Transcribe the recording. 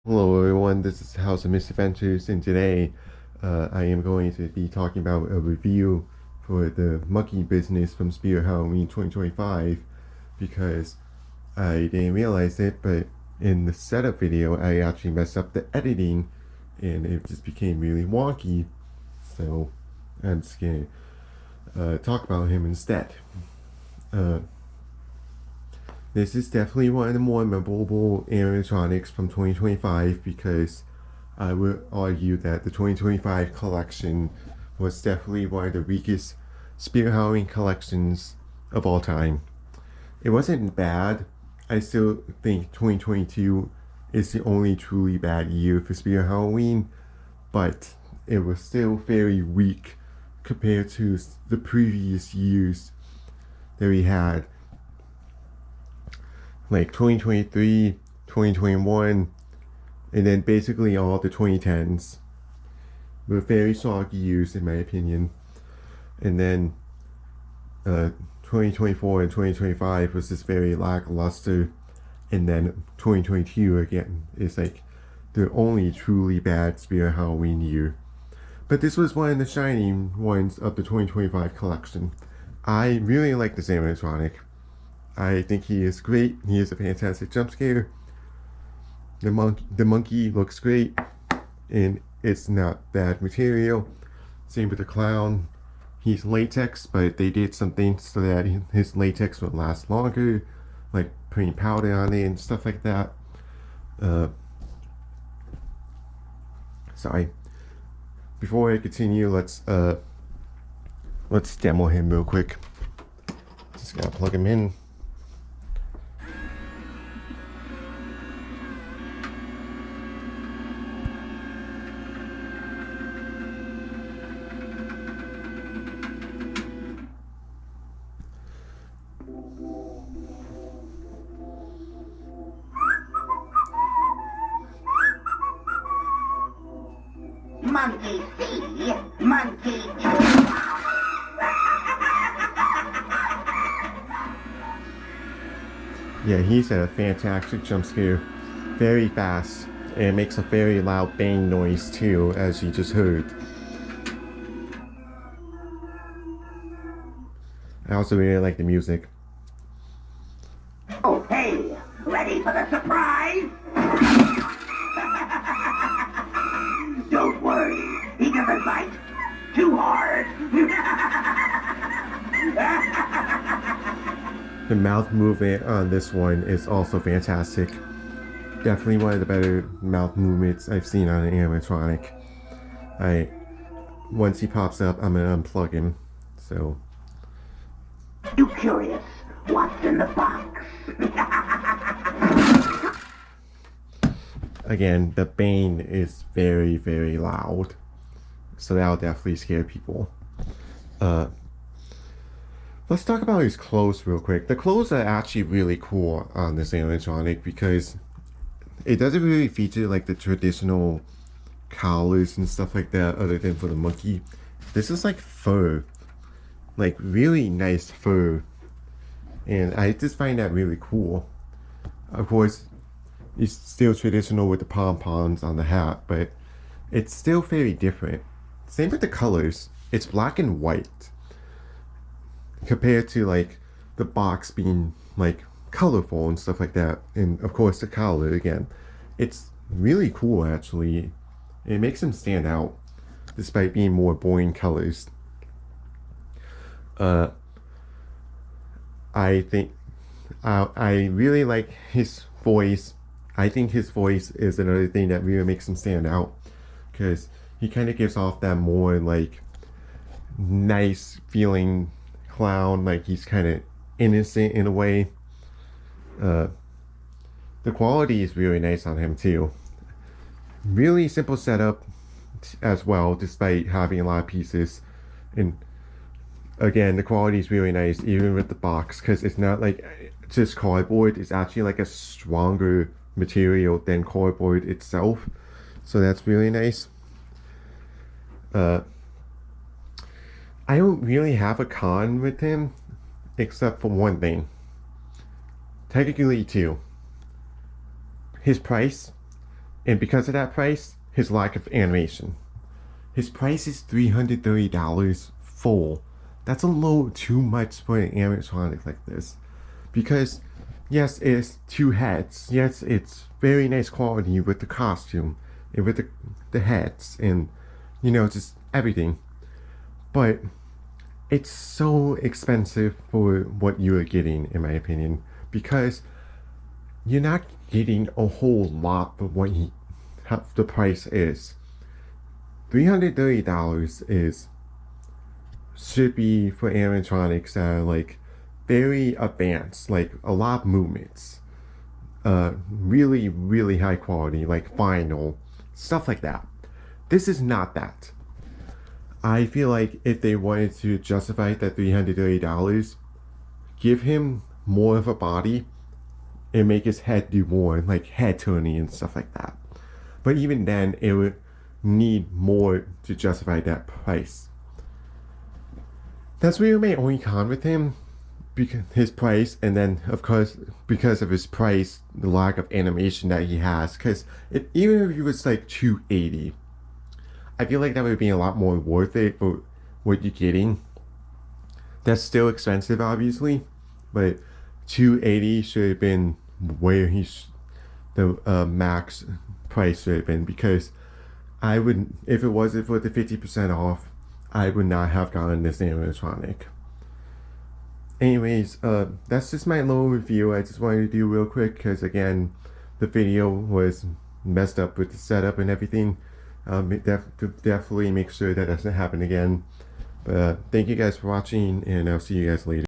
Hello everyone, this is House of Misadventures, and today I am going to be talking about a review for the monkey business from Spirit Halloween 2025 because I didn't realize it, but in the setup video I actually messed up the editing and it just became really wonky, so I'm just going to talk about him instead. Uh, This is definitely one of the more memorable animatronics from 2025 because I would argue that the 2025 collection was definitely one of the weakest Spirit Halloween collections of all time. It wasn't bad. I still think 2022 is the only truly bad year for Spirit Halloween, but it was still very weak compared to the previous years that we had, like 2023, 2021, and then basically all the 2010s were very soggy years in my opinion. And then 2024 and 2025 was just very lackluster, and then 2022 again is like the only truly bad Spirit Halloween year. But this was one of the shining ones of the 2025 collection. I really like this animatronic. I think he is great. He is a fantastic jump scare. The monkey looks great, and it's not bad material. Same with the clown. He's latex, but they did something so that his latex would last longer, like putting powder on it and stuff like that. Sorry. Before I continue, let's demo him real quick. Just gotta plug him in. Monkey see, monkey do. Yeah, he's a fantastic jump scare. Very fast, and it makes a very loud bang noise too, as you just heard. I also really like the music. Oh, hey, ready for the surprise? Don't worry, he doesn't bite too hard. The mouth movement on this one is also fantastic. Definitely one of the better mouth movements I've seen on an animatronic. Once he pops up, I'm gonna unplug him. So, You curious? What's in the box? again, the bane is very, very loud. So that'll definitely scare people. Let's talk about his clothes real quick. The clothes are actually really cool on this animatronic because it doesn't really feature like the traditional collars and stuff like that other than for the monkey. This is like fur, like really nice fur, and I just find that really cool. Of course, it's still traditional with the pom-poms on the hat, but it's still very different. Same with the colors. It's black and white compared to like the box being like colorful and stuff like that, and of course the collar again. It's really cool actually. It makes him stand out despite being more boring colors. I think I really like his voice. I think his voice is another thing that really makes him stand out because he kind of gives off that more like nice feeling clown, like he's kind of innocent in a way. The quality is really nice on him too. Really simple setup as well, despite having a lot of pieces. And again, the quality is really nice, even with the box, because it's not like just cardboard. It's actually like a stronger material than cardboard itself. So that's really nice. I don't really have a con with him, except for one thing. Technically two. His price And because of that price, his lack of animation. His price is $330 full. That's a little too much for an animatronic like this. Because, yes, it's two heads. Yes, it's very nice quality with the costume and with the heads and, you know, just everything. But it's so expensive for what you are getting, in my opinion, because you're not getting a whole lot for what the price is. $330 should be for animatronics that are like very advanced, like a lot of movements, really, really high quality, like final stuff like that. This is not that. I feel like if they wanted to justify that $330, give him more of a body and make his head do more, like head turning and stuff like that. But even then, it would need more to justify that price. That's really my only con with him, because his price, and then of course because of his price, the lack of animation that he has. Because even if it was like $280, I feel like that would be a lot more worth it for what you're getting. That's still expensive, obviously, but $280 should have been where the max price should have been, because I would, if it wasn't for the 50% off, I would not have gotten this animatronic. Anyways, that's just my little review. I just wanted to do real quick because, again, the video was messed up with the setup and everything. Definitely make sure that doesn't happen again. But thank you guys for watching, and I'll see you guys later.